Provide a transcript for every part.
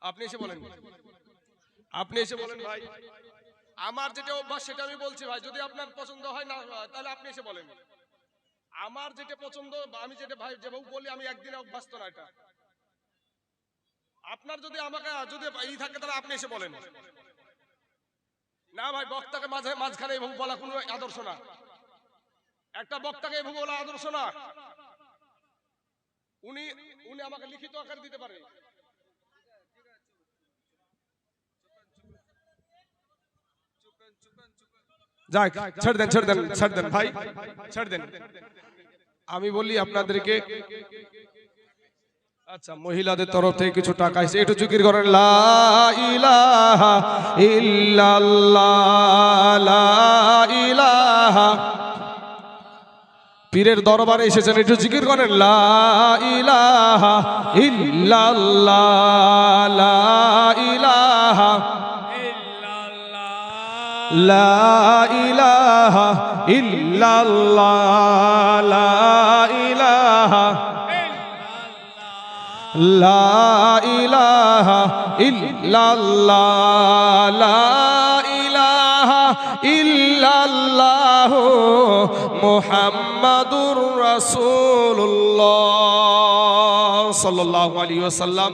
আপনি এসে বলেন, আপনি এসে বলেন ভাই আমার যেটা অভ্যাস সেটা আমি বলছি ভাই, যদি আপনার পছন্দ হয় না তাহলে আপনি এসে বলেন। আমার যেটা পছন্দ আমি যেটা ভাই যেভাবে বলি আমি একদিনে অভ্যস্ত না এটা। আপনার যদি আমাকে যদি ই থাকে তাহলে আপনি এসে বলেন। না ভাই বক্তাকে মাঝখানে এভাবে বলা কোনো আদর্শ না, একটা বক্তাকে এভাবে বলা আদর্শ না। উনি উনি আমাকে লিখিত আকারে দিতে পারে। যাক ছেড়ে দেন ছেড়ে দেন ছেড়ে দেন ভাই ছেড়ে দেন। আমি বলি আপনাদেরকে, আচ্ছা মহিলাদের তরফ থেকে কিছু টাকা এসে একটু জিকির করেন, লা ইলাহা ইল্লাল্লাহ লা ইলাহা। পীরের দরবারে এসেছেন, একটু জিকির করেন, লা ইলাহা ইল্লাল্লাহ লা ইলাহা লা ইলাহা ইল্লাল্লাহ লা ইলাহা লা ইলাহা ইল্লাল্লাহ লা ইলাহা ইল্লাল্লাহ মুহাম্মাদুর রাসূলুল্লাহ সাল্লাল্লাহু আলাইহি ওয়াসাল্লাম।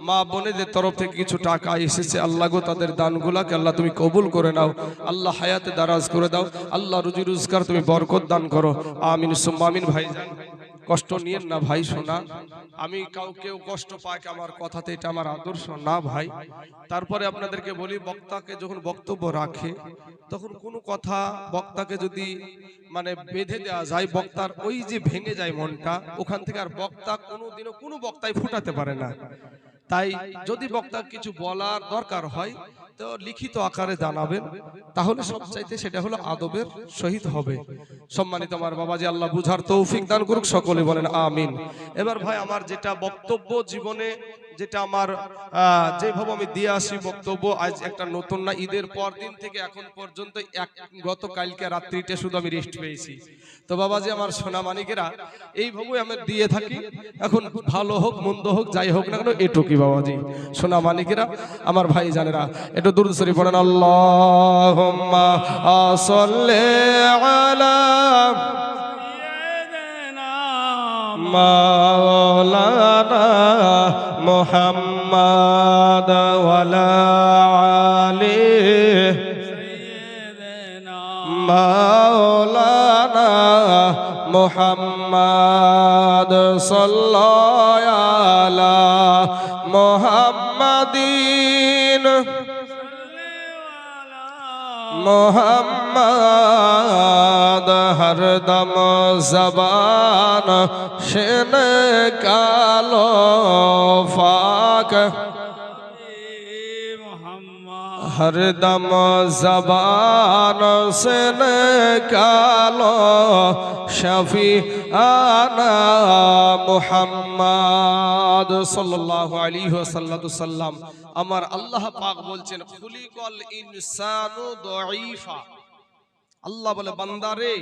মা বোনেদের তরফ থেকে কিছু টাকা এসেছে, আল্লাহ গো তাদের দানগুলাকে আল্লাহ তুমি কবুল করে নাও, আল্লাহ হায়াতে দারাজ করে দাও, আল্লাহ রুজি রোজগার তুমি বরকত দান করো, আমিন সুম্মা আমিন। ভাই কষ্ট নিয়েন না ভাই, শোনা আমি কাউকেও কষ্ট পায় আমার কথাতে, এটা আমার আদর্শ না ভাই। তারপরে আপনাদেরকে বলি, বক্তাকে যখন বক্তব্য রাখে তখন কোনো কথা বক্তাকে যদি মানে বেঁধে দেওয়া যায়, বক্তার ওই যে ভেঙে যায় মনটা, ওখান থেকে আর বক্তা কোনোদিনও কোনো বক্তাই ফুটাতে পারে না। তাই যদি বক্তা কিছু বলার দরকার হয় তো লিখিত আকারে জানাবেন, তাহলে সবচাইতে সেটা হলো আদবের সহিত হবে। সম্মানিত আমার বাবাজি, আল্লাহ বুঝার তৌফিক দান করুক, সকলে বলেন আমিন। এবার ভাই আমার যেটা বক্তব্য জীবনে যেটা আমার যেভাবে আমি দিয়ে আসি বক্তব্য, আজ একটা নতুন না, ঈদের পর দিন থেকে এখন পর্যন্ত গতকালকে রাত্রিতে শুধু আমি রেস্ট পেয়েছি। তো বাবাজি আমার সোনা মানিকেরা এইভাবে আমি দিয়ে থাকি, এখন ভালো হোক মন্দ হোক যাই হোক না কেন এটুকুই বাবাজি সোনা মানিকেরা আমার ভাই জানেরা, একটু দুরূদ শরীফ পড়েন, আল্লাহুম্মা সাল্লি আলা মাওলানা মুহাম্মাদ ওয়ালা আলি মাওলানা মুহাম্মাদ সাল্লাল্লাহু আলা মুহাম্মাদিন মোহাম্মদ হরদম জবান শেন কালো ফাক হরদম জবান শেন কালো শফি আনা মুহাম্মদ সাল্লাল্লাহু আলাইহি ওয়াসাল্লাম। আমার আল্লাহ পাক বলছেন, খুলিকাল ইনসানু দাঈফা। আল্লাহ বলে, বান্দারে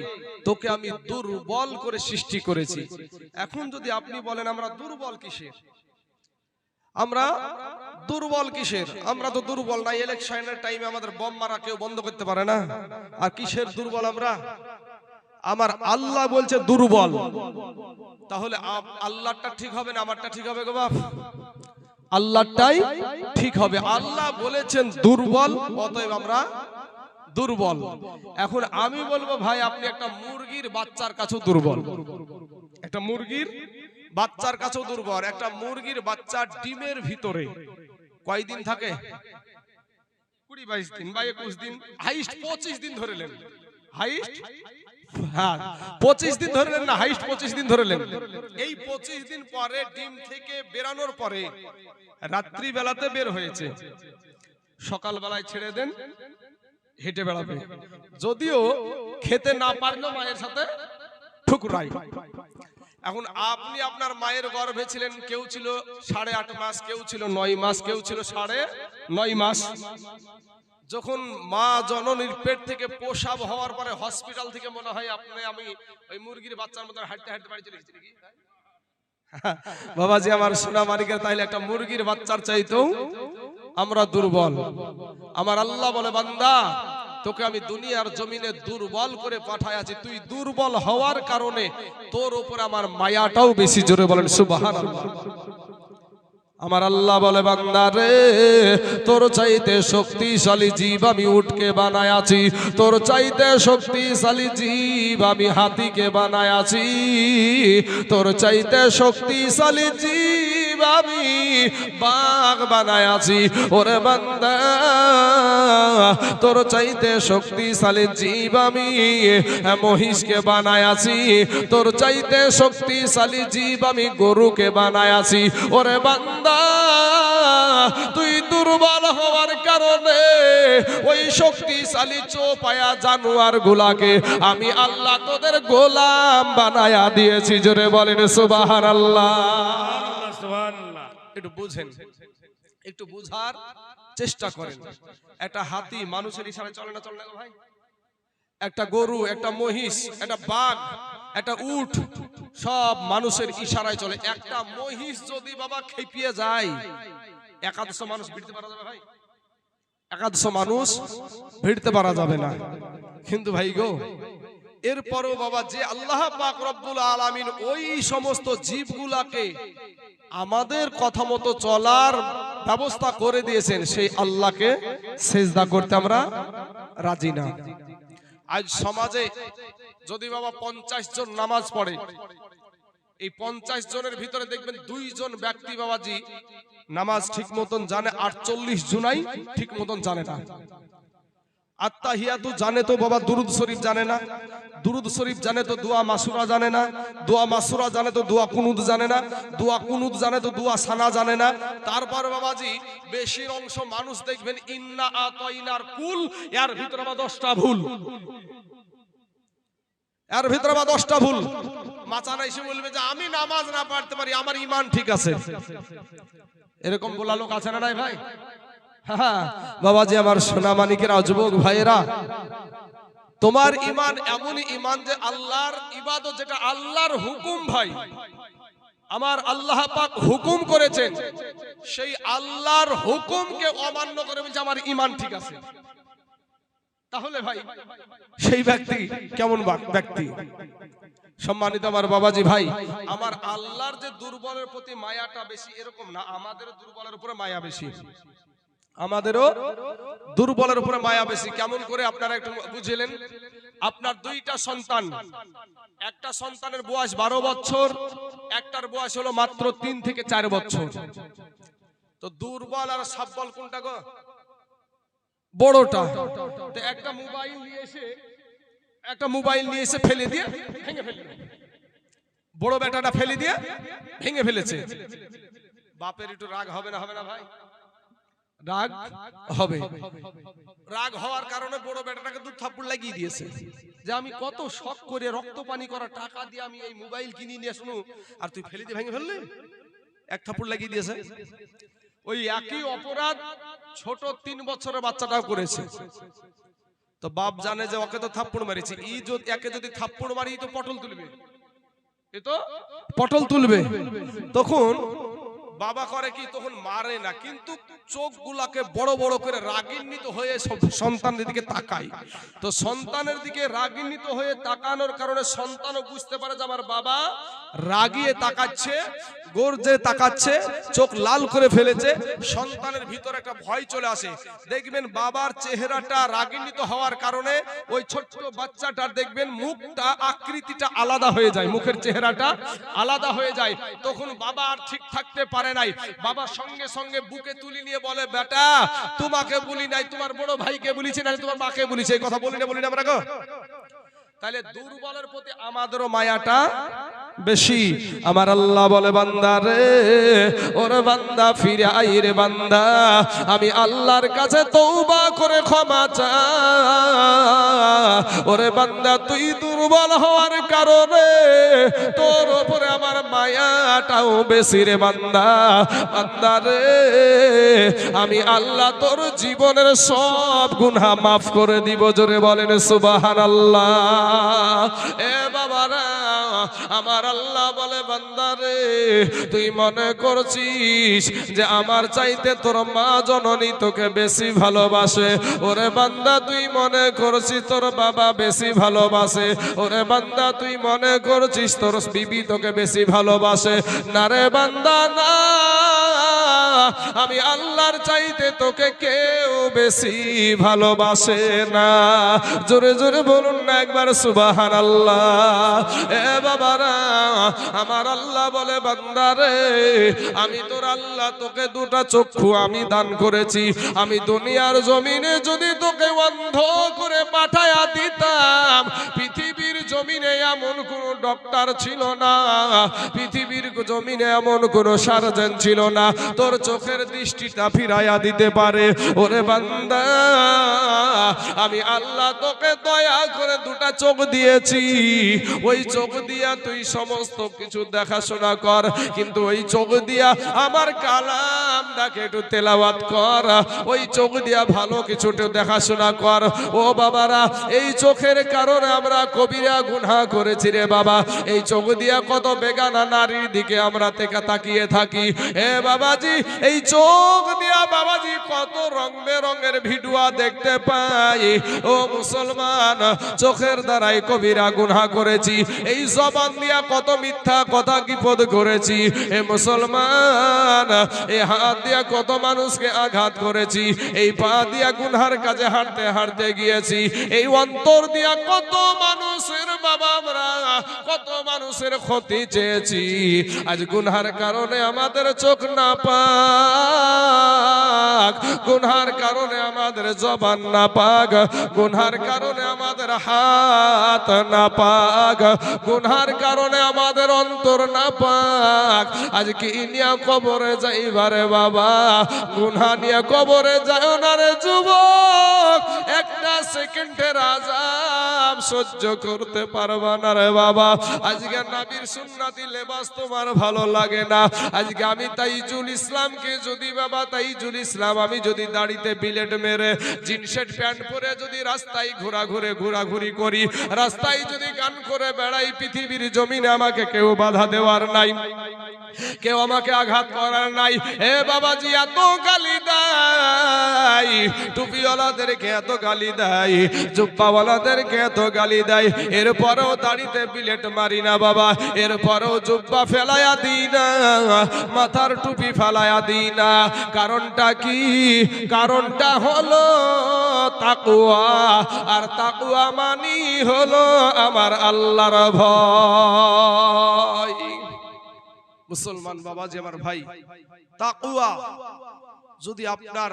তোকে আমি দুর্বল করে সৃষ্টি করেছি। এখন যদি আপনি বলেন আমরা দুর্বল কিসের, আমরা দুর্বল কিসের, আমরা তো দুর্বল না, ইলেকশনের টাইমে আমাদের বম মারা কেউ বন্ধ করতে পারে না। আর কিসের দুর্বল আমরা? আমার আল্লাহ বলছে দুর্বল, তাহলে আল্লাহটা ঠিক হবে না আমারটা ঠিক হবে গো বাপ? আল্লাহটাই ঠিক হবে। আল্লাহ বলেছেন দুর্বল, অতএব আমরা দুর্বল। এখন আমি বলবো ভাই আপনি একটা মুরগির বাচ্চার কাছেও দুর্বল, একটা মুরগির বাচ্চার কাছেও দুর্বল। একটা মুরগির বাচ্চা ডিমের ভিতরে কয়দিন থাকে? 20-22 দিন বা 21 দিন, হাইস্ট 25 দিন ধরে নেন, হাইস্ট 25 দিন ধরে নেন না, হাইস্ট 25 দিন ধরে নেন। এই 25 দিন পরে ডিম থেকে বেরানোর পরে রাত্রি বেলাতে বের হয়েছে, সকাল বেলায় ছেড়ে দেন, হেঁটে বেড়াবে। যদিও খেতে না পারলেও মায়ের সাথে ঠুকরাই। এখন আপনি আপনার মায়ের গর্ভে ছিলেন, কেউ ছিল 8.5 মাস, কেউ ছিল 9 মাস, কেউ ছিল 9.5 মাস। যখন মা জননীর পেট থেকে প্রসব হওয়ার পরে হসপিটাল থেকে মনে হয় আমি ওই মুরগির বাচ্চার মতো হাঁটতে হাঁটতে বাড়ি চলে এসেছি নাকি, বাবাজি আমার সোনা মানিকের, তাইলে একটা মুরগির বাচ্চার চাইতেও আমরা দুর্বল। আমার আল্লাহ বলে, বান্দা তোকে আমি দুনিয়ার জমিনে দুর্বল করে পাঠায় আছি, তুই দুর্বল হওয়ার কারণে তোর উপরে আমার মায়াটাও বেশি। জোরে বলেন সুবহানাল্লাহ। আমার আল্লাহ বলে, বান্দা রে তোর চাইতে শক্তিশালী জীব আমি উটকে বানায় আছি, তোর চাইতে শক্তিশালী জীব আমি হাতিকে বানায় আছি, তোর চাইতে শক্তিশালী জীব আমি বাঘ বানায় আছি। ওরে বান্দা তোর চাইতে শক্তিশালী জীব আমি মহিষকে বানায় আছি, তোর চাইতে শক্তিশালী জীব আমি গরুকে বানায় আছি। ওরে বান্দা তুই দুর্বল হওয়ার কারণে ওই শক্তিশালী চোপায়া জানোয়ার গুলাকে আমি আল্লাহ তোদের গোলাম বানায়া দিয়েছি। জোরে বলেন সুবহানাল্লাহ। একটু বুঝেন, একটু বুঝার চেষ্টা করেন। একটা হাতি মানুষের ইশারায় চলে না, চলে না ভাই? একটা গরু, একটা মহিষ, একটা বাঘ, একটা উট সব মানুষের ইশারায় চলে। একটা মহিষ যদি বাবা খেপিয়ে যায়, একাদশ মানুষ ভিড়তে পারা যাবে ভাই? একাদশ মানুষ ভিড়তে পারা যাবে না। কিন্তু ভাই গো, এরপরও বাবা যে আল্লাহ পাক রব্বুল আলামিন ওই সমস্ত জীবগুলাকে আমাদের কথা মতো চলার ব্যবস্থা করে দিয়েছেন, সেই আল্লাহকে সেজদা করতে আমরা রাজি না। আজ সমাজে যদি বাবা 50 জন নামাজ পড়ে, এই 50 জনের ভিতরে দেখবেন 2 জন ব্যক্তি বাবাজি নামাজ ঠিক মতন জানে, 48 জনাই ঠিক মতন জানে না। আত্তাহিয়াতু জানে তো বাবা দুরুদ শরীফ জানে না, দুরুদ শরীফ জানে তো দোয়া মাসুরা জানে না, দোয়া মাসুরা জানে তো দোয়া কুনুত জানে না, দোয়া কুনুত জানে তো দোয়া সানা জানে না। তারপর বাবাজি বেশির অংশ মানুষ দেখবেন ইন্না আতাইনার কুল, এর ভিতরে আবার 10টা ভুল, এর ভিতরে আবার 10টা ভুল। মাচানা এসে বলবে যে আমি নামাজ না পড়তে পারি, আমার ঈমান ঠিক আছে। এরকম বলা লোক আছে না নাই ভাই? হ্যাঁ বাবাজি আমার সোনা মানিকেরা, যুবক ভাইয়েরা, তোমার ঈমান এমনই ঈমান যে আল্লাহর ইবাদত, যেটা আল্লাহর হুকুম ভাই, আমার আল্লাহ পাক হুকুম করেছেন, সেই আল্লাহর হুকুমকে অমান্য করে বলছে আমার ঈমান ঠিক আছে। তাহলে ভাই সেই ব্যক্তি কেমন ব্যক্তি? সম্মানিত আমার বাবাজি ভাই, আমার আল্লাহর যে দুর্বলের প্রতি মায়াটা বেশি এরকম না, আমাদেরও দুর্বলের উপরে মায়া বেশি, আমাদেরও দুর্বলের উপরে মায়া বেশি। কেমন করে আপনারা একটু বুঝলেন? আপনার 2টা সন্তান, একটা সন্তানের বয়স 12 বছর, একটার বয়স হলো মাত্র 3 থেকে 4 বছর। তো দুর্বল আর সবল কোনটা গো? বড়টা। তো একটা মোবাইল নিয়ে এসে ফেলে দিয়ে ভেঙে ফেলল, বড় বেটাটা ফেলে দিয়ে ভেঙে ফেলেছে। বাপের একটু রাগ হবে না? হবে না ভাই? রাগ হবে। রাগ হওয়ার কারণে বড় বেটাটাকে 2 থাপ্পড় লাগিয়ে দিয়েছে, যে আমি কত শখ করে রক্ত পানি করা টাকা দিয়ে আমি এই মোবাইল কিনে নিয়ে শুনু, আর তুই ফেলে দিয়ে ভেঙে ফেললি, 1 থাপ্পড় লাগিয়ে দিয়েছে। ওই একই অপরাধ ছোট 3 বছরের বাচ্চাটাও করেছে। তো বাপ জানে যে ওকে তো থাপ্পড় মারিছে, একে যদি থাপ্পড় মারি তো পটল তুলবে, এ তো পটল তুলবে। তখন বাবা করে কি, তখন মারে না, কিন্তু চোখগুলাকে বড় বড় করে রাগান্বিত হয়ে সন্তানের দিকে তাকায়। তো সন্তানের দিকে রাগান্বিত হয়ে তাকানোর কারণে সন্তানও বুঝতে পারে যে আমার বাবা রাগিয়ে তাকাচ্ছে, গর্জে তাকাচ্ছে, চোখ লাল করে ফেলেছে। সন্তানের ভিতরে একটা ভয় চলে আসে। দেখবেন বাবার চেহারাটা রাগান্বিত হওয়ার কারণে ওই ছোট্ট বাচ্চাটার দেখবেন মুখটা, আকৃতিটা আলাদা হয়ে যায়, মুখের চেহারাটা আলাদা হয়ে যায়। তখন বাবা আর ঠিক থাকতে পারে নাই, বাবা সঙ্গে সঙ্গে বুকে তুলি নিয়ে বলে, বেটা তোমাকে বলি নাই, তোমার বড় ভাইকে বলিছি, না তোমার মাকে বলিছি, এই কথা বলি না আমরা গো? তাহলে দুর্বলের প্রতি আমাদেরও মায়াটা বেশি। আমার আল্লাহ বলে, বান্দা রে, ওরে বান্দা ফিরে আই রে বান্দা, আমি আল্লাহর কাছে তওবা করে ক্ষমা চা। ওরে বান্দা তুই দুর্বল হওয়ার কারণে তোর উপরে আমার মায়াটাও বেশি রে বান্দা। বান্দা রে, আমি আল্লাহ তোর জীবনের সব গুনাহ মাফ করে দিব। জোরে বলেন সুবহানাল্লাহ। এ বাবারা, আমার আল্লাহ বলে, বান্দা রে তুই মনে করছিস যে আমার চাইতে তোর মা জননী তোকে বেশি ভালোবাসে। ওরে বান্দা তুই মনে করছিস তোর বাবা বেশি ভালোবাসে। ওরে বান্দা তুই মনে করছিস তোর বিবি তোকে বেশি ভালোবাসে। না রে বান্দা না, আমি আল্লাহর চাইতে তোকে কেউ বেশি ভালোবাসে না। জোরে জোরে বলুন না একবার সুবহানাল্লাহ। এ বাবারা, আমার আল্লাহ বলে বান্দা রে, আমি তোর আল্লাহ তোকে দুটা চক্ষু আমি দান করেছি। আমি দুনিয়ার জমিনে যদি তোকে অন্ধ করে পাঠায়া দিতাম, পৃথিবীর জমিনে এমন কোন ডক্টর ছিল না, পৃথিবীর জমিনে এমন কোন সার্জন ছিল না তোর চোখের দৃষ্টিটা ফিরাইয়া দিতে পারে। ওরে বান্দা, আমি আল্লাহ তোকে দয়া করে দুটা চোখ দিয়েছি। ওই চোখ দিয়া তুই সমস্ত কিছু দেখাশোনা কর, কিন্তু ওই চোখ দিয়া আমার কালামটাকে একটু তেলাওয়াত কর। ওই চোখ দিয়া ভালো কিছু দেখাশোনা কর। ও বাবারা, এই চোখের কারণে আমরা কবিরা গুনাহ করেছি রে বাবা। এই চোখ দিয়া কত বেগানা নারীর দিকে আমরা তাকিয়ে থাকি। এ বাবাজি, এই চোখ দিয়া বাবাজি কত রং বেরঙের ভিডিও দেখতে পাই। ও মুসলমান, চোখের দ্বারাই কবিরা গুনাহ করেছি। এই জবান দিয়া কত মিথ্যা কথা কিপদ করেছি। এ মুসলমান, এই হাত দিয়া কত মানুষকে আঘাত করেছি। এই পা দিয়া গুনহার কাজে হাঁটতে হাঁটতে গিয়েছি। এই অন্তর দিয়া কত মানুষের বাবা আমরা কত মানুষের ক্ষতি চেয়েছি। আজ গুনহার কারণে আমাদের চোখ না পাক, গুনহার কারণে আমাদের জবান না পাক, গুনহার কারণে আমাদের হাত না পাক, গুনহার কারণে আমাদের অন্তর না পাক। আজ কি নিয়া কবরে যাইবারে বাবা, গুনহা নিয়ে কবরে যাও না রে যুবক। একটা সেকেন্ডের আযাব সহ্য করতে পারবা না রে বাবা। আজকে নবীর সুন্নতি লেবাস তোমার ভালো লাগে না। আজকে আমি তাইজুল ইসলামকে যদি বাবা তাইজুল ইসলাম আমি যদি দাড়িতে বিলেট মেরে জিন্সের প্যান্ট পরে যদি রাস্তায় ঘোরাঘুরি করি, রাস্তায় যদি গান করে বেড়াই, পৃথিবীর জমিনে আমাকে কেউ বাধা দেওয়ার নাই, কেউ আমাকে আঘাত করার নাই। এ বাবাজি, এত গালি দেয়, টুপিওয়ালাদেরকে এত গালি দেয়, জুব্বাওয়ালাদেরকে এত গালি দেয়, এরপরেও দাড়িতে বিলেট মারি না বাবা, এরপরেও জুব্বা ফেলায়া দিই না, মাথার টুপি ফেলায়া দিই না। কারণটা কি? কারণটা হলো তাকওয়া। আর তাকওয়া মানি হলো আমার আল্লাহর ভয়। মুসলমান বাবাজি আমার ভাই, তাকওয়া যদি আপনার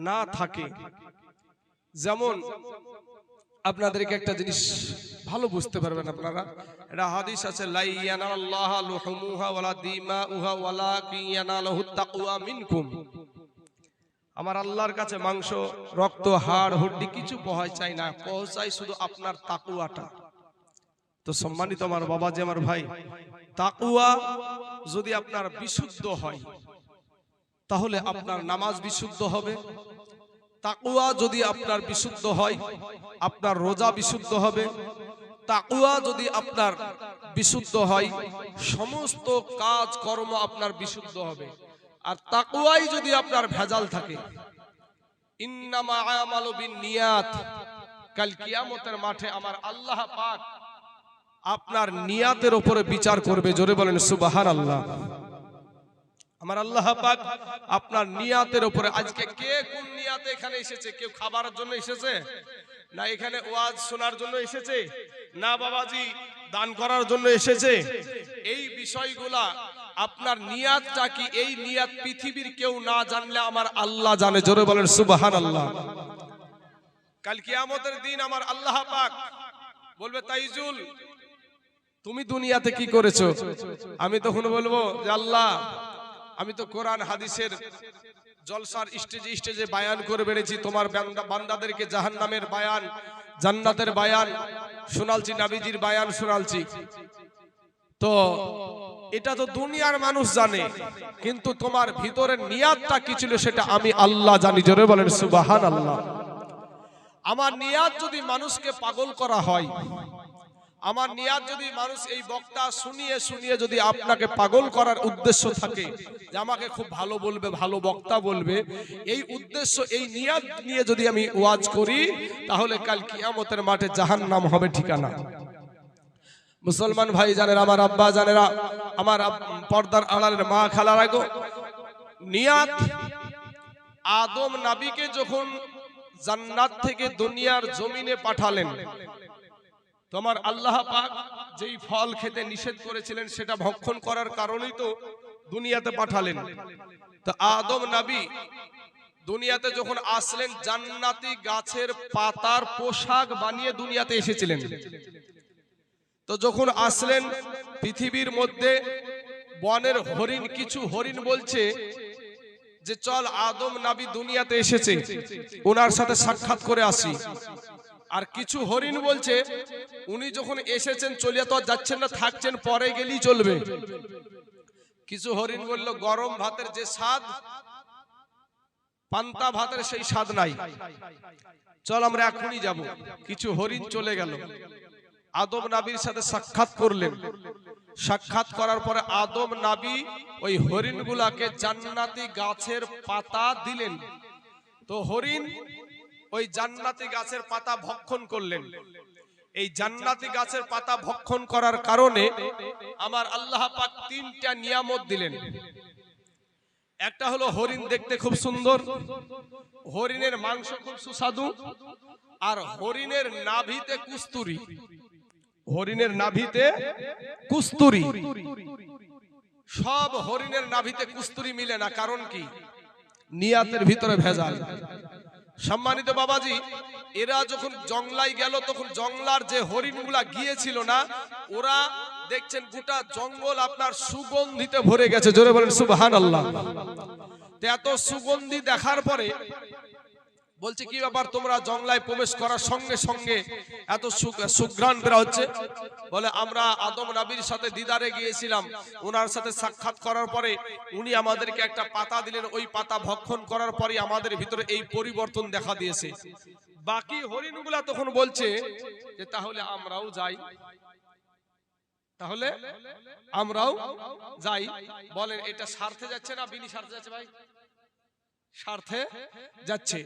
না থাকে, যেমন আপনাদেরকে একটা জিনিস ভালো বুঝতে পারবেন আপনারা, এটা হাদিস আছে, লা ইয়ানাল্লাহু লুহুমুহা ওয়ালা দিমাউহা ওয়ালাকিন ইয়ানালুহুত তাকওয়া মিনকুম। আমার আল্লাহর কাছে মাংস, রক্ত, হাড়, হড্ডি কিছু পৌঁছায় না, পৌঁছায় শুধু আপনার তাকওয়াটা। তো সম্মানিত আমার বাবাজি আমার ভাই, তাকওয়া যদি আপনার বিশুদ্ধ হয় তাহলে আপনার নামাজ বিশুদ্ধ হবে। তাকওয়া যদি আপনার বিশুদ্ধ হয় আপনার রোজা বিশুদ্ধ হবে। তাকওয়া যদি আপনার বিশুদ্ধ হয় সমস্ত কাজ কর্ম আপনার বিশুদ্ধ হবে। আর তাকওয়াই যদি আপনার ভেজাল থাকে, ইন্নামা আমালু বিন্নিয়াত, কাল কিয়ামতের মাঠে আমার আল্লাহ পাক আপনার নিয়াতের উপরে বিচার করবে। জোরে বলেন সুবহানাল্লাহ। আমার আল্লাহ পাক আপনার নিয়াতের উপরে, আজকে কে কোন নিয়াতে এখানে এসেছে? কেউ খাবারের জন্য এসেছে না, এখানে ওয়াজ শোনার জন্য এসেছে না, বাবাজি দান করার জন্য এসেছে? এই বিষয়গুলা আপনার নিয়াতটা কি, এই নিয়াত পৃথিবীর কেউ না জানলে আমার আল্লাহ জানে। জোরে বলেন সুবহানাল্লাহ। কাল কিয়ামতের দিন আমার আল্লাহ পাক বলবে, তাইজুল তুমি দুনিয়াতে কি করেছো? আমি তখন বলবো যে আল্লাহ, আমি তো কোরআন হাদিসের জলসার স্টেজে বায়ান করে বেড়েছি, তোমার বান্দাদেরকে জাহান্নামের বায়ান, জান্নাতের বায়ান শোনালছি, নবীজির বায়ান শোনালছি। তো এটা তো দুনিয়ার মানুষ জানে, কিন্তু তোমার ভিতরের নিয়াতটা কি ছিল সেটা আমি আল্লাহ জানি। জোরে বলেন সুবহানাল্লাহ। আমার নিয়াত যদি মানুষকে পাগল করা হয়, আমার নিয়াত যদি মানুষ এই বক্তা শুনিয়ে শুনিয়ে যদি আপনাকে পাগল করার উদ্দেশ্য থাকে যে আমাকে খুব ভালো বলবে, ভালো বক্তা বলবে, এই উদ্দেশ্য এই নিয়াত নিয়ে যদি আমি ওয়াজ করি, তাহলে কাল কিয়ামতের মাঠে জাহান্নাম হবে ঠিকানা। মুসলমান ভাই জানেরা, আমার আব্বা জানেরা, আমার পর্দার আড়ালের মা খালারা গো, নিয়াত আদম নবীকে যখন জান্নাত থেকে দুনিয়ার জমিনে পাঠালেন, তোমার আল্লাহ পাক যেই ফল খেতে নিষেধ করেছিলেন সেটা ভক্ষণ করার কারণেই তো দুনিয়াতে পাঠালেন। তো আদম নবী দুনিয়াতে যখন আসলেন জান্নাতি গাছের পাতার পোশাক বানিয়ে দুনিয়াতে এসেছিলেন। তো যখন আসলেন পৃথিবীর মধ্যে বনের হরিণ, কিছু হরিণ বলছে যে চল আদম নবী দুনিয়াতে এসেছে, ওনার সাথে সাক্ষাৎ করে আসি। আর কিছু হরিণ বলছে উনি যখন এসেছেন চলিয়া তো যাচ্ছেন না, থাকছেন, পরে গেলেই চলবে। কিছু হরিণ বলল গরম ভাতের যে স্বাদ পান্তা ভাতের সেই স্বাদ নাই, চল আমরা এখনই যাব। কিছু হরিণ চলে গেল, আদম নবীর সাথে সাক্ষাৎ করলেন। সাক্ষাৎ করার পরে আদম নবী ওই হরিণগুলাকে জান্নাতি গাছের পাতা দিলেন। তো হরিণ ওই জান্নাতি গাছের পাতা ভক্ষণ করলেন। এই জান্নাতি গাছের পাতা ভক্ষণ করার কারণে আমার আল্লাহ পাক তিনটা নিয়ামত দিলেন। একটা হলো হরিণ দেখতে খুব সুন্দর, হরিণের মাংস খুব সুস্বাদু, আর হরিণের নাভিতে কুস্তুরি, হরিণের নাভিতে কুস্তুরি। সব হরিণের নাভিতে কুস্তুরি মিলে না, কারণ কি? নিয়াতের ভিতরে ভেজাল। সম্মানিত বাবাজি, এরা যখন জংলায় গেল তখন জংলার যে হরিণগুলা গিয়েছিল না, ওরা দেখছেন গোটা জঙ্গল আপনার সুগন্ধিতে ভরে গেছে। জোরে বলেন সুবহানাল্লাহ। এত সুগন্ধি দেখার পরে বলছে কি ব্যাপার, তোমরা জংলায় প্রবেশ করার সঙ্গে সঙ্গে এত সুঘ্রাণ বের হচ্ছে? বলে আমরা আদম নবীর সাথে দিদারে গিয়েছিলাম, ওনার সাথে সাক্ষাৎ করার পরে উনি আমাদেরকে একটা পাতা দিলেন, ওই পাতা ভক্ষণ করার পরে আমাদের ভিতরে এই পরিবর্তন দেখা দিয়েছে। বাকি হরিণগুলা তখন বলছে যে তাহলে আমরাও যাই, তাহলে আমরাও যাই। বলেন এটা স্বার্থে যাচ্ছে না বিনি স্বার্থে যাচ্ছে? ভাই স্বার্থে যাচ্ছে।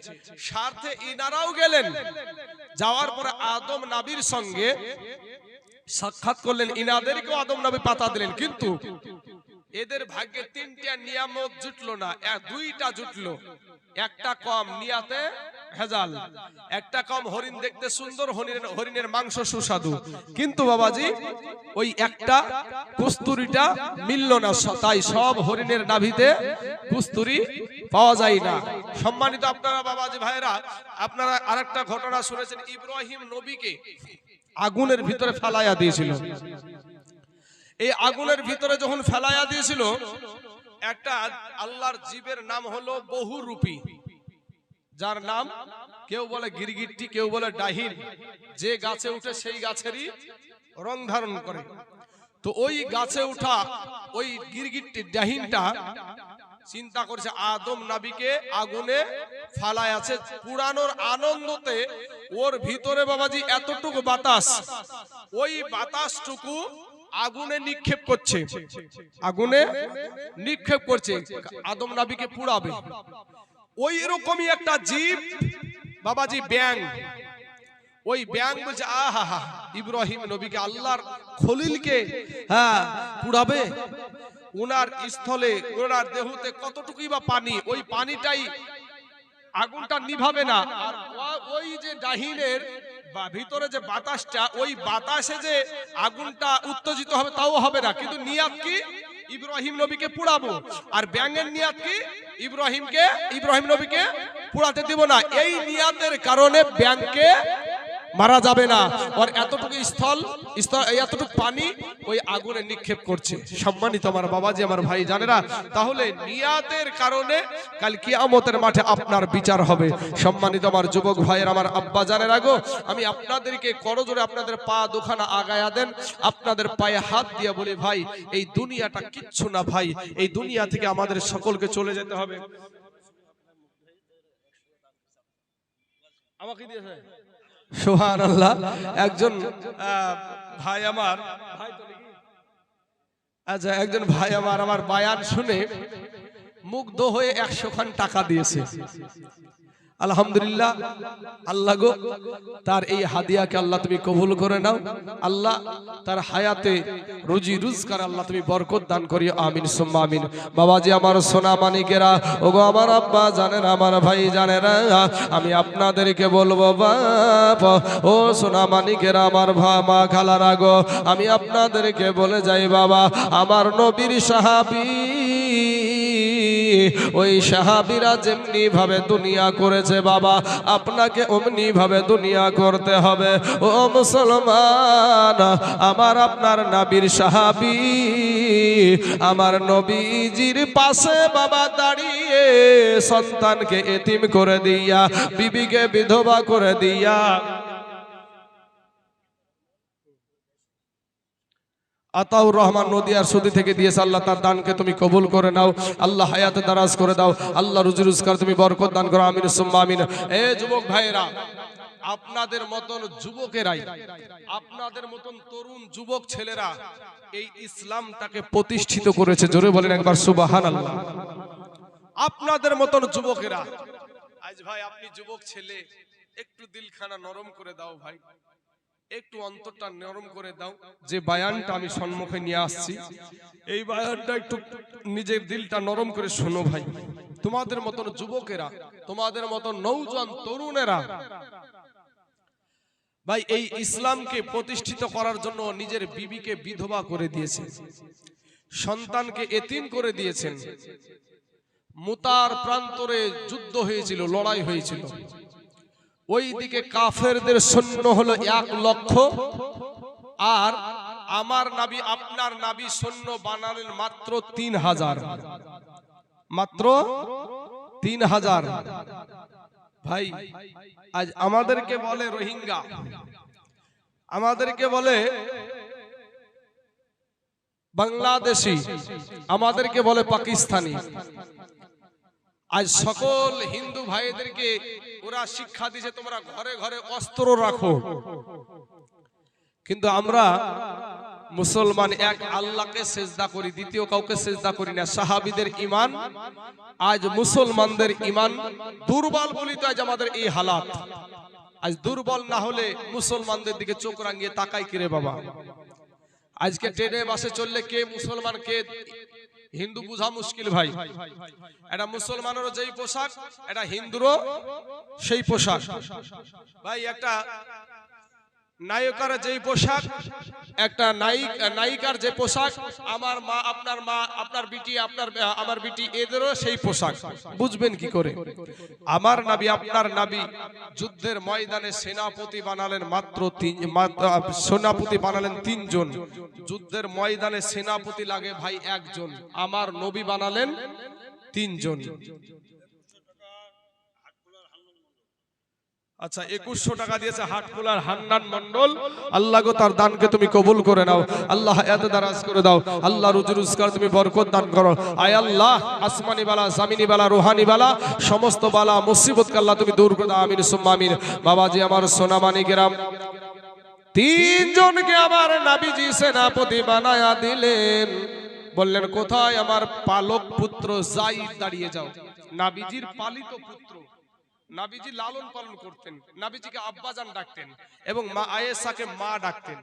স্বার্থে ইনারাও গেলেন, যাওয়ার পরে আদম নবীর সঙ্গে সাক্ষাৎ করলেন, ইনাদেরকেও আদম নবী পাতা দিলেন। কিন্তু এদের ভাগ্যে তিনটা নিয়ামত জুটলো না, দুইটা জুটলো। একটা কম, নিয়াতে ভেজাল। একটা কম, হরিণ দেখতে সুন্দর, হরিণের মাংস সুস্বাদু। কিন্তু বাবাজি ওই একটা কুস্তুরিটা মিলল না, তাই সব হরিণের নাভিতে কুস্তুরি পাওয়া যায় না। সম্মানিত আপনারা বাবাজি ভাইরা, আপনারা আরেকটা ঘটনা শুনেছেন, ইব্রাহিম নবীকে আগুনের ভিতরে ফেলাইয়া দিয়েছিল। এই আগুনের ভিতরে যখন ফেলাইয়া দিয়েছিল, একটা আল্লাহর জীবের নাম হলো বহুরূপী, যার নাম কেউ বলে গিরগিট্টি, কেউ বলে ডাহিন। যে গাছে উঠে সেই গাছেরই রং ধারণ করে। তো ওই গাছে উঠা ওই গিরগিট্টি ডাহিনটা চিন্তা করছে আদম নবীকে আগুনে ফালায় আছে, পুরানোর আনন্দতে ওর ভিতরে বাবাজি এতটুকু বাতাস, ওই বাতাসটুকু আগুনে নিক্ষেপ করছে, আগুনে নিক্ষেপ করছে, আদম নবীকে পুড়াবে। ওই রকমই একটা জীব বাবাজি ব্যাং, ওই ব্যাং বলছে আহা, ইব্রাহিম নবীকে, আল্লাহর খলিলকে পুড়াবে। ওনার স্থলে, ওনার দেহতে কতটুকুই বা পানি, ওই পানিটাই আগুনটা নিভাবে না। আর ওই যে ডাহিনের ভিতরে যে বাতাসটা, ওই বাতাসে যে আগুনটা উত্তেজিত হবে তাও হবে না। কিন্তু নিয়াত কি? ইব্রাহিম নবীকে পুড়াবো। আর ব্যাঙের নিয়াত কি? ইব্রাহিম নবীকে পুড়াতে দিব না। এই নিয়াতের কারণে ব্যাঙকে মারা যাবে না। আর এতটুকু এতটুকু পানি ওই আগুনে নিক্ষেপ করছে। সম্মানিত আমার বাবাজি, আমার ভাই জানেরা, তাহলে নিয়াতের কারণে কাল কিয়ামতের মাঠে আপনার বিচার হবে। সম্মানিত আমার যুবক ভাইয়ের, আমার আব্বা জানেরা গো, আমি আপনাদেরকে করজোরে আপনাদের পা দুখানা আগায়া দেন, আপনাদের পায়ে হাত দিয়ে বলি ভাই, এই দুনিয়াটা কিচ্ছু না ভাই, এই দুনিয়া থেকে আমাদের সকলকে চলে যেতে হবে। আমাকে দিয়েছে সুবহানাল্লাহ। একজন ভাই আমার, আচ্ছা একজন ভাই আমার বায়ান শুনে মুগ্ধ হয়ে 100 খান টাকা দিয়েছে। আলহামদুলিল্লাহ, আল্লাহ গো তার এই হাদিয়াকে আল্লাহ তুমি কবুল করে নাও। আল্লাহ তার হায়াতে রুজি রোজগার আল্লাহ তুমি বরকত দান করিও, আমিন সুম্মা আমিন। বাবাজি আমার সোনা মানিকেরা, ওগো আমার আব্বা জানেন, আমার ভাই জানেন, আমি আপনাদেরকে বলবো বাপ ও সোনা মানিকেরা, আমার মা খালারা গো, আমি আপনাদেরকে বলে যাই বাবা, আমার নবীর সাহাবী ওই সাহাবীরা যেমনি ভাবে দুনিয়া করেছে বাবা, আপনাকে অমনি ভাবে দুনিয়া করতে হবে। ও মুসলমান, আমার আপনার নবীর সাহাবী আমার নবীজির পাশে বাবা দাঁড়িয়ে সন্তানকে এতিম করে দিয়া, বিবিকে বিধবা করে দিয়া, আতাউর রহমান নদিয়ার সুদি থেকে দিয়েছে। আল্লাহ তার দানকে তুমি কবুল করে নাও, আল্লাহ হায়াতে দারাজ করে দাও, আল্লাহ রুজি রোজগার তুমি বরকত দান করো, আমিন সুম্মা আমিন। এ যুবক ভাইরা, আপনাদের মতন যুবকেরাই, আপনাদের মতন তরুণ যুবক ছেলেরা এই ইসলামটাকে প্রতিষ্ঠিত করেছে। জোরে বলেন একবার সুবহানাল্লাহ। আপনাদের মতন যুবকেরা, আজ ভাই আপনি যুবক ছেলে, একটু দিলখানা নরম করে দাও ভাই, একটু অন্তরটা নরম করে দাও। যে বায়ানটা আমি সম্মুখে নিয়ে আসছি, এই বায়ানটা একটু নিজের দিলটা নরম করে শোনো ভাই। তোমাদের মতন যুবকেরা, তোমাদের মতন নওজোয়ান তরুণেরা ভাই এই ইসলামকে প্রতিষ্ঠিত করার জন্য নিজের বিবিকে বিধবা করে দিয়েছেন, সন্তানকে এতিম করে দিয়েছেন। মুতার প্রান্তরে যুদ্ধ হয়েছিল, লড়াই হয়েছিল। ওইদিকে কাফেরদের সৈন্য হলো 1 লক্ষ, আর আমার নবী আপনার নবী সৈন্য বানালেন মাত্র 3000, মাত্র 3000। ভাই আজ আমাদেরকে বলে রোহিঙ্গা, আমাদেরকে বলে বাংলাদেশি, আমাদেরকে বলে পাকিস্তানি। আজ সকল হিন্দু ভাইদেরকে ওরা শিক্ষা দিয়েছে তোমরা ঘরে ঘরে অস্ত্র রাখো, কিন্তু আমরা মুসলমান এক আল্লাহকে সেজদা করি, দ্বিতীয় কাউকে সেজদা করি না। সাহাবীদের ঈমান, আজ মুসলমানদের ঈমান দুর্বল বলি তো আজ আমাদের এই হালাত। আজ দুর্বল না হলে মুসলমানদের দিকে চোখ রাঙিয়ে তাকাই কিরে বাবা। আজকে ট্রেনে বাসে চললে কে মুসলমান কে হিন্দু বুঝা মুশকিল ভাই। এটা মুসলমানেরও যেই পোশাক, এটা হিন্দুরও সেই পোশাক ভাই। একটা নায়িকার যেই পোশাক, একটা নায়িকার যে পোশাক, আমার মা আপনার বিটি আমার বিটি এদেরও সেই পোশাক। বুঝবেন কি করে? আমার নবী আপনার নবী যুদ্ধের ময়দানে সেনাপতি বানালেন মাত্র সেনাপতি বানালেন 3 জন। যুদ্ধের ময়দানে সেনাপতি লাগে ভাই 1 জন, আমার নবী বানালেন 3 জন। আচ্ছা 2100 টাকা দিয়েছে হাটকুলার হান্নান মন্ডল। আল্লাহ গো তার দানকে তুমি কবুল করে নাও, আল্লাহ হায়াতে দারাজ করে দাও, আল্লাহ রুজি রোজগার তুমি বরকত দান করো। আয় আল্লাহ আসমানি বালা, জামিনি বালা, রুহানি বালা, সমস্ত বালা মুসিবতকে আল্লাহ তুমি দূর করে দাও, আমিন সুম্মা আমিন। বাবাজি আমার সোনা মানিকেরাম, 3 জনকে আমার নবীজি সেনাপতি বানায়া দিলেন। বললেন কোথায় আমার পালক পুত্র যায়েদ, দাঁড়িয়ে যাও। নবীজির পালিত পুত্র, নবীজি লালন পালন করতেন, নবীজিকে আব্বাজান ডাকতেন এবং মা আয়েশাকে মা ডাকতেন।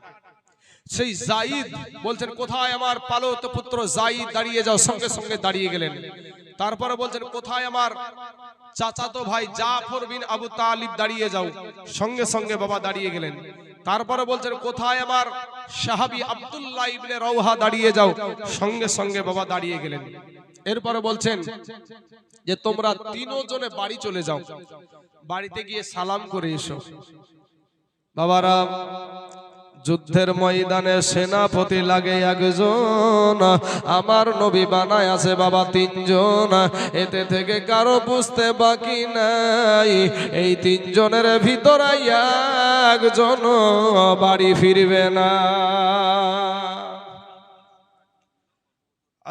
সেই যায়েদ বলছেন কোথায় আমার পালিত পুত্র যায়েদ, দাঁড়িয়ে যাও। সঙ্গে সঙ্গে দাঁড়িয়ে গেলেন। তারপরে বলছেন কোথায় আমার চাচাতো ভাই জাফর বিন আবু তালিব, দাঁড়িয়ে যাও। সঙ্গে সঙ্গে বাবা দাঁড়িয়ে গেলেন। তারপরে বলছেন কোথায় আমার সাহাবী আব্দুল্লাহ ইবনে রওহা, দাঁড়িয়ে যাও। সঙ্গে সঙ্গে বাবা দাঁড়িয়ে গেলেন। এরপরে বলছেন যে তোমরা 3 জনে বাড়ি চলে যাও, বাড়িতে গিয়ে সালাম করে এসো। বাবারা যুদ্ধের ময়দানে সেনাপতি লাগে 1 জন, আমার নবী বানায় আছে বাবা 3 জন। এতে থেকে কারো বুঝতে বাকি নাই, এই 3 জনের ভিতরে 1 জন বাড়ি ফিরবে না।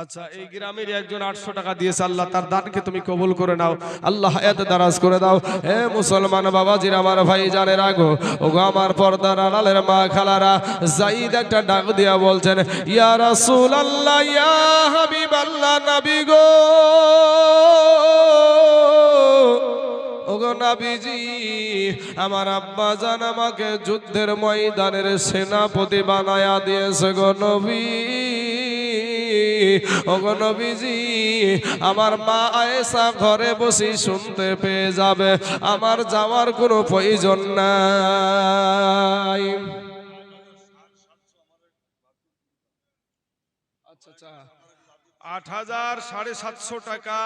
আচ্ছা, এই গ্রামের একজন 800 টাকা দিয়েছে, আল্লাহ তার দানকে তুমি কবুল করে নাও, আল্লাহ হায়াত দারাজ করে দাও। হে মুসলমান বাবাজির, আমার ভাই জানে রাখো, ওগো আমার পর্দার আড়ালের মা খালারা, যায়েদ একটা ডাক দিয়া বলছেন, ইয়া রাসূলুল্লাহ, ইয়া হাবিবাল্লাহ, নবী গো, ওগো নবীজি, আমার আব্বা জান আমাকে যুদ্ধের ময়দানের সেনাপতি বানায়া দিয়েছে গো নবী। ওগো নবীজি, আমার মা আয়েশা ঘরে বসে শুনতে পেয়ে যাবে, আমার যাওয়ার কোনো প্রয়োজন নাই। আচ্ছা, 8,000 750 টাকা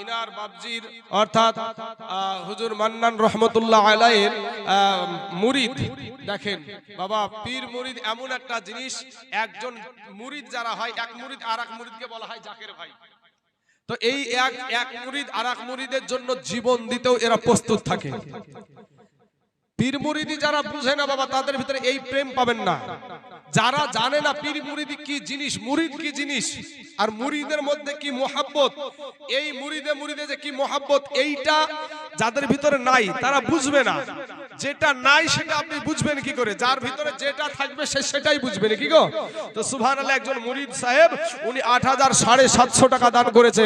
ইনার বাবজির অর্থাৎ হুজুর মান্নান রহমতুল্লাহ আলাইহির মুরিদ। দেখেন বাবা, পীর মুরিদ এমন একটা জিনিস, একজন মুরিদ যারা হয়, এক মুরিদ আর এক মুরিদকে বলা হয় জাকের ভাই। তো এই এক মুরিদ আর এক মুরিদের জন্য জীবন দিতেও এরা প্রস্তুত থাকে। পীর মুরিদি যারা বুঝে না বাবা, তাদের ভিতরে এই প্রেম পাবেন না। যারা জানে না পীর মুরিদি কি জিনিস, মুরিদ কি জিনিস, আর মুরিদের মধ্যে কি মোহাব্বত, এই মুরিদে যে কি মোহাব্বত, এইটা যাদের ভিতরে নাই তারা বুঝবে না। যেটা নাই সেটা আপনি বুঝবেন কি করে? যার ভিতরে যেটা থাকবে সে সেটাই বুঝবেন, কি গো? তো সুবহানাল্লাহ, একজন মুরিদ সাহেব উনি 8,000 750 টাকা দান করেছে।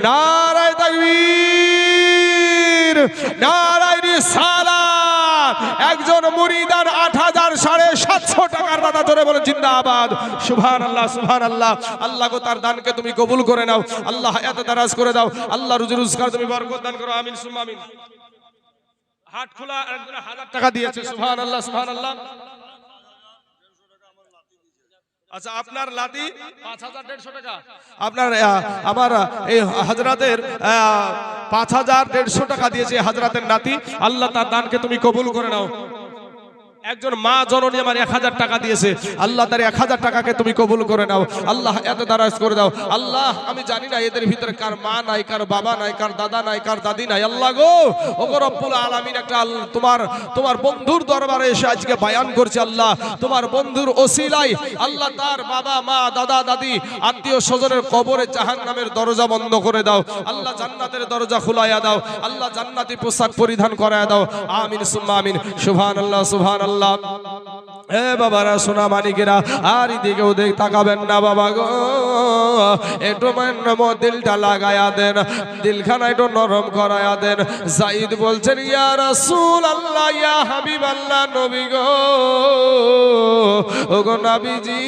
নারায়ে তাকবীর, নারায়ে রিসালাত। একজন মুরিদ আর 8,000 750 টাকার দাতা, ধরে বলে জিন্দাবাদ, সুবহানাল্লাহ সুবহানাল্লাহ। আল্লাহ গো তার দানকে তুমি কবুল করে নাও, আল্লাহ হায়াত দারাজ করে দাও, আল্লাহ রুজি রোজগার তুমি বরকত দান করো, আমিন সুম্মা আমিন। হাট খোলা 1,000 টাকা দিয়েছে, সুবহানাল্লাহ সুবহানাল্লাহ। আচ্ছা, আপনার লাতি 5,150 টাকা, আপনার আমার এই হযরতের 5,150 টাকা দিয়েছে হযরতের নাতি, আল্লাহ তার দানকে তুমি কবুল করে নাও। একজন মা জননী আমার 1,000 টাকা দিয়েছে, আল্লাহ তার 1,000 টাকাকে তুমি কবুল করে নাও, আল্লাহ এত দারাজ করে দাও। আল্লাহ, আমি জানি না এদের ভিতরে কার মা নাই, কার বাবা নাই, কার দাদা নাই, কার দাদি নাই। আল্লাহ গো, ওগো রব্বুল আলামিন, একটা তোমার বন্ধুর দরবারে এসে আজকে বায়ান করছে, আল্লাহ তোমার বন্ধুর ওসিলায় আল্লাহ তার বাবা মা দাদা দাদি আত্মীয় স্বজনের কবরে জাহান্নামের দরজা বন্ধ করে দাও, আল্লাহ জান্নাতের দরজা খুলাইয়া দাও, আল্লাহ জান্নাতি পোশাক পরিধান করায়া দাও, আমিন সুম্মা আমিন। সুবহানাল্লাহ সুবহানাল্লাহ। এ বাবারা, সোনা মানিকেরা, আর এদিকেও তাকাবেন না বাবা গো, একটু দিলটা লাগায়া দেন, দিলখানা একটু নরম করায়া দেন। যায়েদ বলছেন, ইয়া রাসূলুল্লাহ, ইয়া হাবিবাল্লাহ, নবী গো, ওগো নবীজি,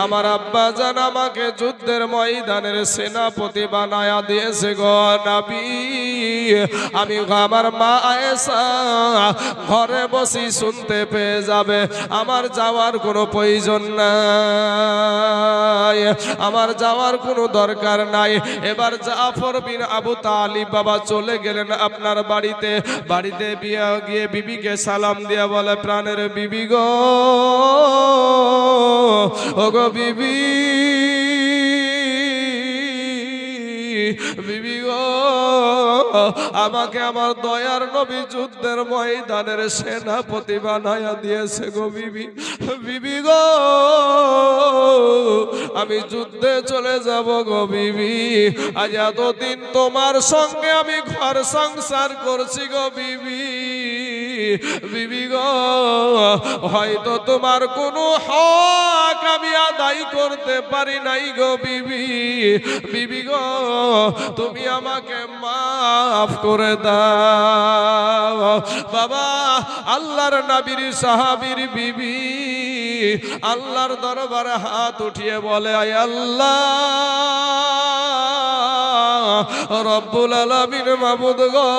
আমার আব্বা জান আমাকে যুদ্ধের ময়দানের সেনাপতি বানায়া দিয়েছে গো নবী। আমি আমার মা আয়েশা ঘরে বসে শুনতে পেয়ে যাবে, আমার যাওয়ার কোনো প্রয়োজন নাই, আমার যাওয়ার কোনো দরকার নাই। এবার জাফর বিন আবু তালিব বাবা চলে গেলেন আপনার বাড়িতে, বাড়িতে গিয়ে বিবিকে সালাম দিয়া বলে, প্রাণের বিবি গো, ওগো বিবি, বিবি গো, আমাকে আমার দয়ার নবী যুদ্ধের ময়দানের সেনাপতি বানায়া দিয়েছে গো বিবি। বিবি গো, আমি যুদ্ধে চলে যাব গো বিবি। আজ এতদিন তোমার সঙ্গে আমি ঘর সংসার করছি গো বিবি। বিবি গো, হয়তো তোমার কোনো হক আমি আদায় করতে পারি নাই গো বিবি। বিবি গো, তুমি আমাকে মাফ করে দাও। বাবা, আল্লাহর নবীর সাহাবীর বিবি আল্লাহর দরবারে হাত উঠিয়ে বলে, আয় আল্লাহ রব্বুল আলামিন, মাবুদ গো,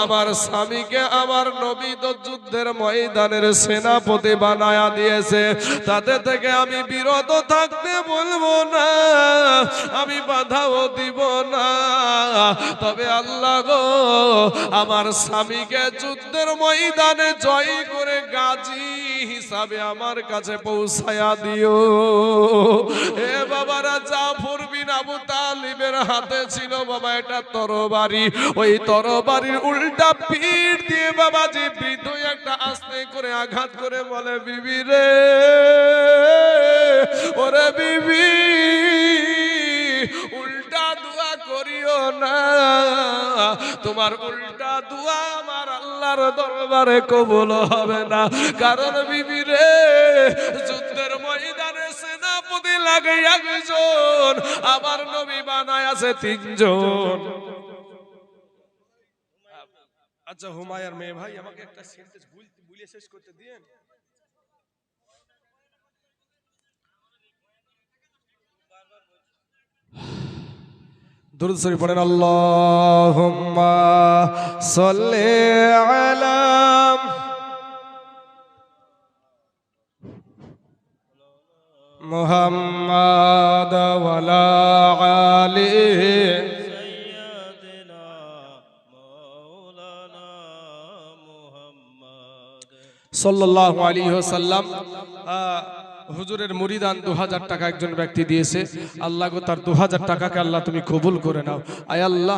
আমার স্বামীকে আমার নবী তো যুদ্ধের ময়দানের সেনাপতি বানায়া দিয়েছে, তাতে থেকে আমি বিরত থাকতে বলবো না। আমি বাধাও দিব না, তবে আল্লাহ গো আমার স্বামীকে যুদ্ধের ময়দানে জয় করে গাজী হিসাবে আমার কাছে পৌঁছায়া দিও। এ বাবারা, জাফর বিন আবু তালিবের হাতে ছিল বাবা এটা তরবারি, ওই তরবারির উল্টা পিঠ দিয়ে বাবাজি বৃদ্ধ একটা আস্তে করে আঘাত করে বলে, বিবি রে, ওরে বিবি, উল্টা দোয়া করিও না, তোমার উল্টা দোয়া আমার আল্লাহর দরবারে কবুল হবে না। কারণ বিবি রে, যুদ্ধের ময়দানে সেনাপতি লাগে একজন, আমার নবী বানায় আছে তিনজন। আচ্ছা হুমায়ুর মেয়ে ভাই, আমাকে একটা সেন্টেন্স বলে শেষ করতে দিন। দুরূদ শরীফ পড়েন, আল্লাহুম্মা সাল্লি আলা মুহাম্মাদ ওয়া আলা আলি সাইয়্যিদিনা মাওলানা মুহাম্মদ সাল্লাল্লাহু আলাইহি ওয়াসাল্লাম। হুজুরের মুরিদান 2000 টাকা একজন ব্যক্তি দিয়েছে। আল্লাহ গো, তার 2000 টাকাকে আল্লাহ তুমি কবুল করে নাও। আয় আল্লাহ,